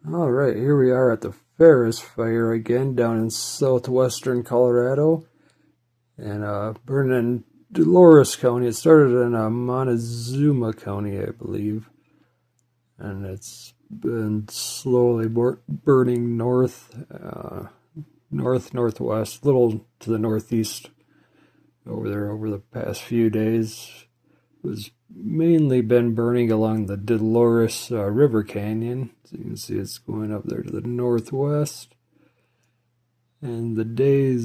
Alright, here we are at the Ferris fire again down in southwestern Colorado and burning in Dolores County. It started in Montezuma County, I believe, and it's been slowly burning northwest, a little to the northeast over there over the past few days. It was mainly been burning along the Dolores River Canyon. So you can see it's going up there to the northwest. And the day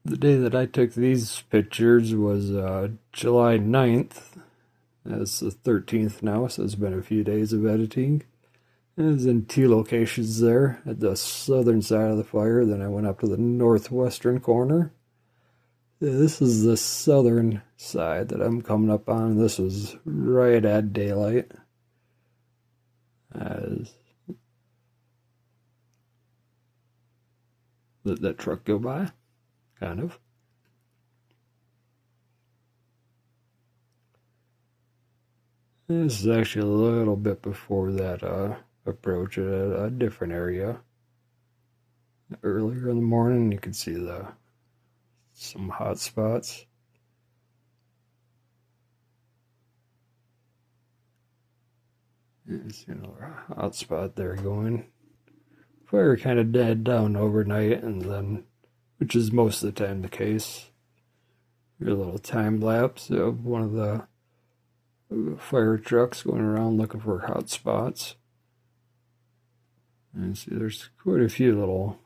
that I took these pictures was July 9th. It's the 13th now, so it's been a few days of editing. And it was in two locations there, at the southern side of the fire. Then I went up to the northwestern corner. This is the southern side that I'm coming up on. This was right at daylight. Let that truck go by, kind of. This is actually a little bit before that approach at a different area. Earlier in the morning, you can see some hot spots. There's another hot spot there going. Fire kind of died down overnight, and then, which is most of the time the case. Here's a little time lapse of one of the fire trucks going around looking for hot spots. And see, there's quite a few little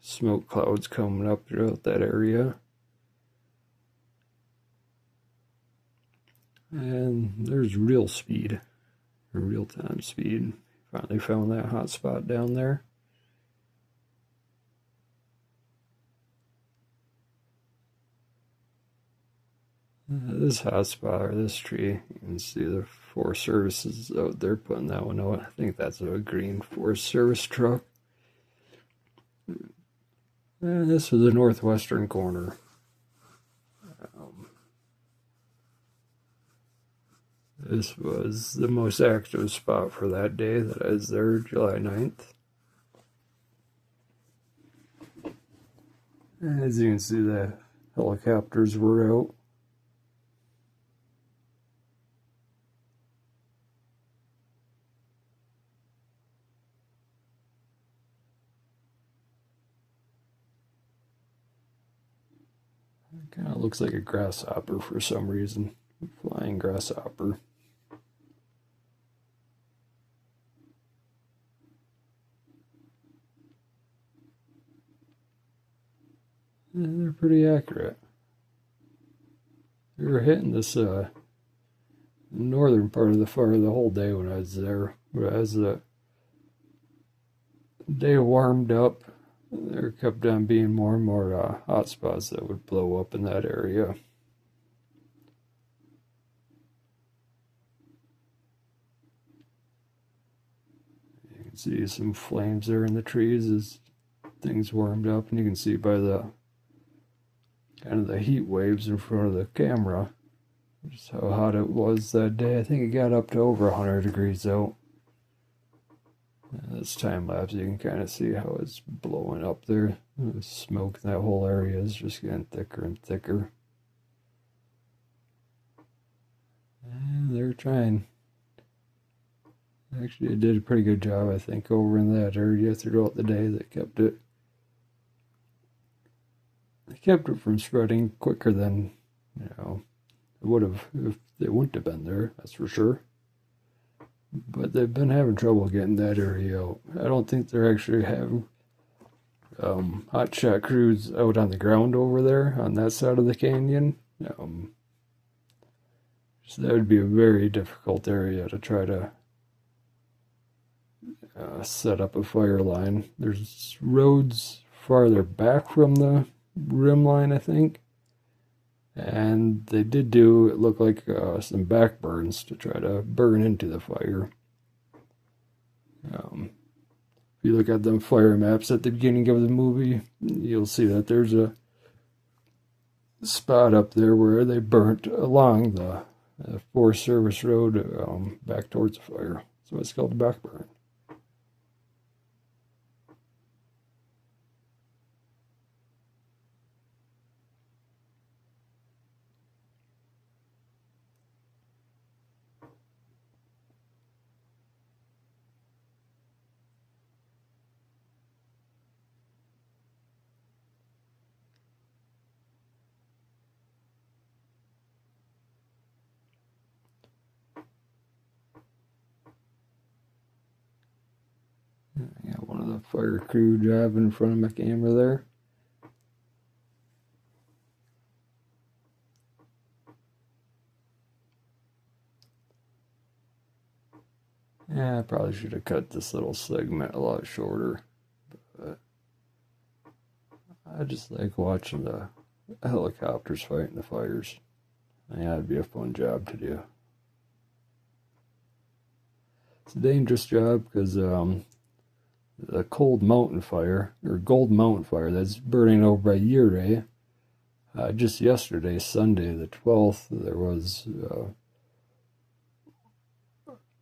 smoke clouds coming up throughout that area. And there's real speed, real time speed. Finally found that hot spot down there. This hot spot, or this tree, you can see the Forest Services out there putting that one out. I think that's a green Forest Service truck. And this was the northwestern corner. This was the most active spot for that day that I was there, July 9th. As you can see, the helicopters were out. It kind of looks like a grasshopper for some reason. A flying grasshopper. And they're pretty accurate. We were hitting this northern part of the fire the whole day when I was there. But as the day warmed up, there kept on being more and more hot spots that would blow up in that area. You can see some flames there in the trees as things warmed up, and you can see by the kind of the heat waves in front of the camera just how hot it was that day. I think it got up to over 100 degrees out. This time lapse, you can kind of see how it's blowing up there. The smoke in that whole area is just getting thicker and thicker. And they're trying. Actually, it did a pretty good job, I think, over in that area throughout the day. They kept it from spreading quicker than, it would have if they wouldn't have been there, that's for sure. But they've been having trouble getting that area out. I don't think they're actually having hot shot crews out on the ground over there on that side of the canyon. So that would be a very difficult area to try to set up a fire line. There's roads farther back from the rim line, I think. And they did do, it looked like some backburns to try to burn into the fire. If you look at them fire maps at the beginning of the movie, you'll see that there's a spot up there where they burnt along the Forest Service road back towards the fire. So it's called backburn. I got one of the fire crew driving in front of my camera there. Yeah, I probably should have cut this little segment a lot shorter, but I just like watching the helicopters fighting the fires. Yeah, it'd be a fun job to do. It's a dangerous job because the Cold Mountain Fire, or Gold Mountain Fire, that's burning over by Ouray. Just yesterday, Sunday the 12th, there was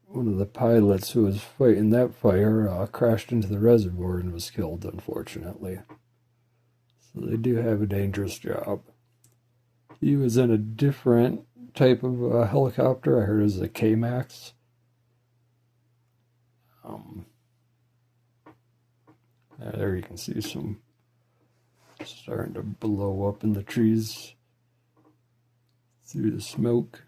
one of the pilots who was fighting that fire crashed into the reservoir and was killed, unfortunately. So they do have a dangerous job. He was in a different type of helicopter. I heard it was a K-Max. There you can see some starting to blow up in the trees through the smoke.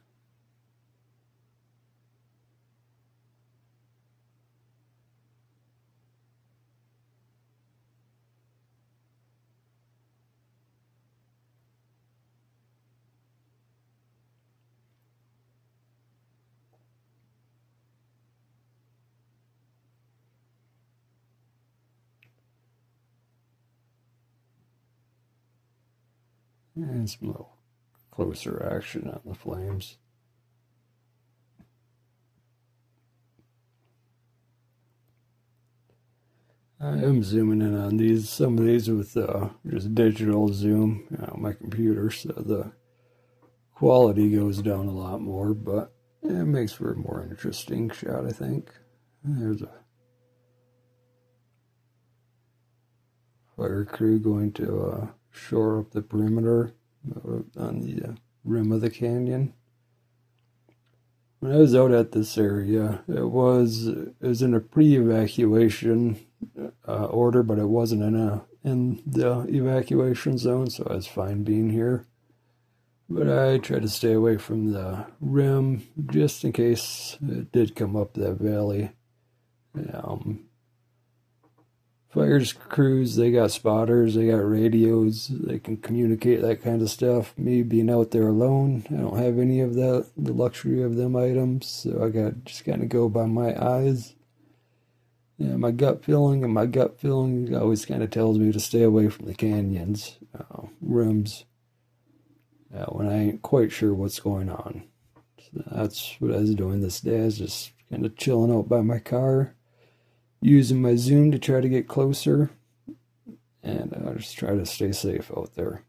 And some little closer action on the flames. I am zooming in on these, some of these with just digital zoom on my computer, so the quality goes down a lot more, but it makes for a more interesting shot, I think. There's a fire crew going to shore up the perimeter on the rim of the canyon. When I was out at this area, it was in a pre-evacuation order, but it wasn't in the evacuation zone, so I was fine being here. But I tried to stay away from the rim just in case it did come up that valley. Fire crews, they got spotters, they got radios, they can communicate that kind of stuff. Me being out there alone, I don't have any of that, the luxury of them items, so I got just kind of go by my eyes. Yeah, my gut feeling always kind of tells me to stay away from the canyons, rims, when I ain't quite sure what's going on. So that's what I was doing this day. I was just kind of chilling out by my car, using my zoom to try to get closer, and I just try to stay safe out there.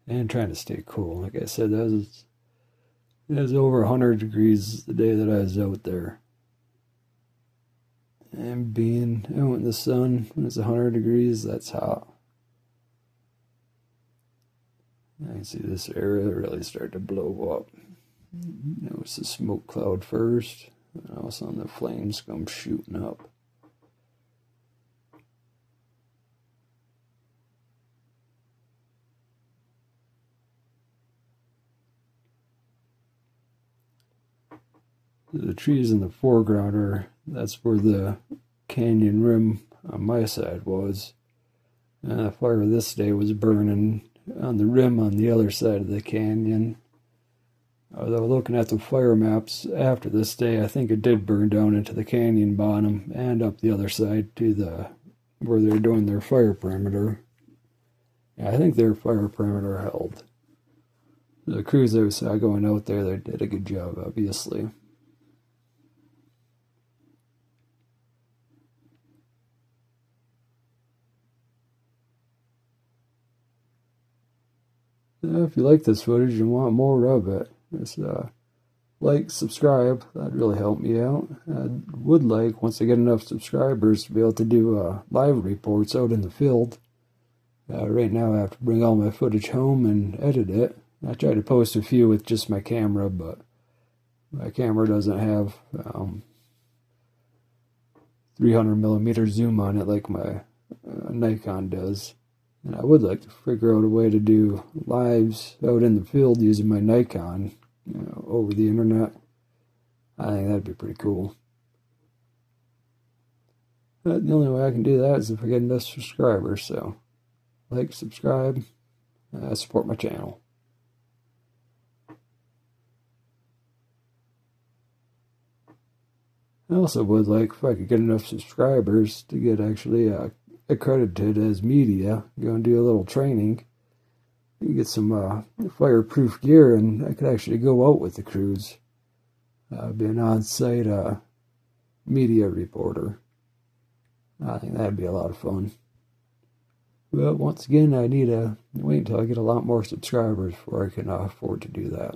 And trying to stay cool. Like I said, it was over 100 degrees the day that I was out there. And being out in the sun when it's 100 degrees, that's hot. I can see this area really start to blow up. Notice the smoke cloud first, and all of a sudden the flames come shooting up. The trees in the foreground that's where the canyon rim on my side was. And the fire this day was burning on the rim on the other side of the canyon. Although looking at the fire maps after this day, I think it did burn down into the canyon bottom and up the other side to where they're doing their fire perimeter. Yeah, I think their fire perimeter held. The crews that we saw going out there, they did a good job, obviously. If you like this footage and want more of it, Just like, subscribe. That'd really help me out. I would like, once I get enough subscribers, to be able to do live reports out in the field. Right now I have to bring all my footage home and edit it. I try to post a few with just my camera, but my camera doesn't have 300mm zoom on it like my Nikon does. And I would like to figure out a way to do lives out in the field using my Nikon, over the internet. I think that'd be pretty cool. But the only way I can do that is if I get enough subscribers, so like, subscribe, support my channel. I also would like, if I could get enough subscribers, to get actually accredited as media, go and do a little training, you get some fireproof gear, and I could actually go out with the crews, be an on-site media reporter. I think that'd be a lot of fun. But once again, I need to wait until I get a lot more subscribers before I can afford to do that.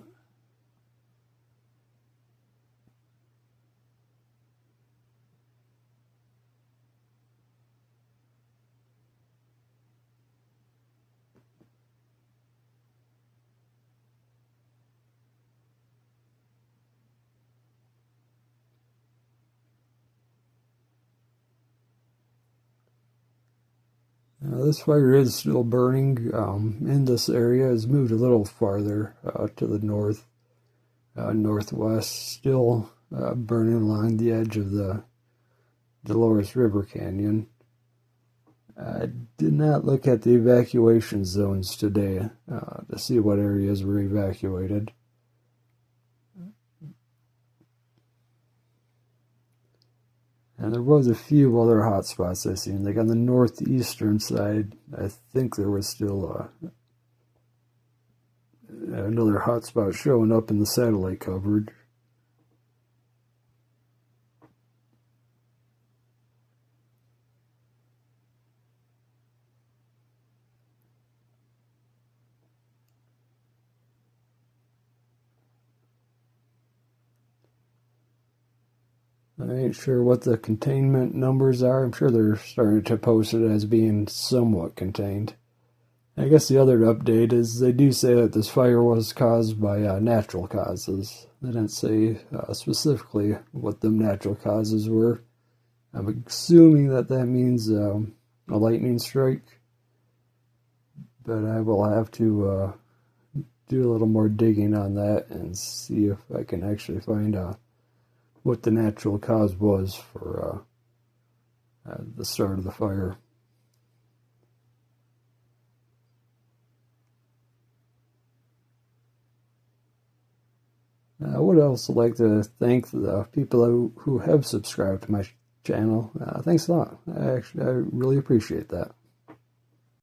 This fire is still burning in this area. It's moved a little farther to the north, northwest, still burning along the edge of the Dolores River Canyon. I did not look at the evacuation zones today to see what areas were evacuated. And there was a few other hot spots I seen. Like on the northeastern side, I think there was still another hot spot showing up in the satellite coverage. I ain't sure what the containment numbers are. I'm sure they're starting to post it as being somewhat contained. I guess the other update is they do say that this fire was caused by natural causes. They didn't say specifically what the natural causes were. I'm assuming that means a lightning strike. But I will have to do a little more digging on that and see if I can actually find what the natural cause was for the start of the fire. I would also like to thank the people who have subscribed to my channel. Thanks a lot. I really appreciate that.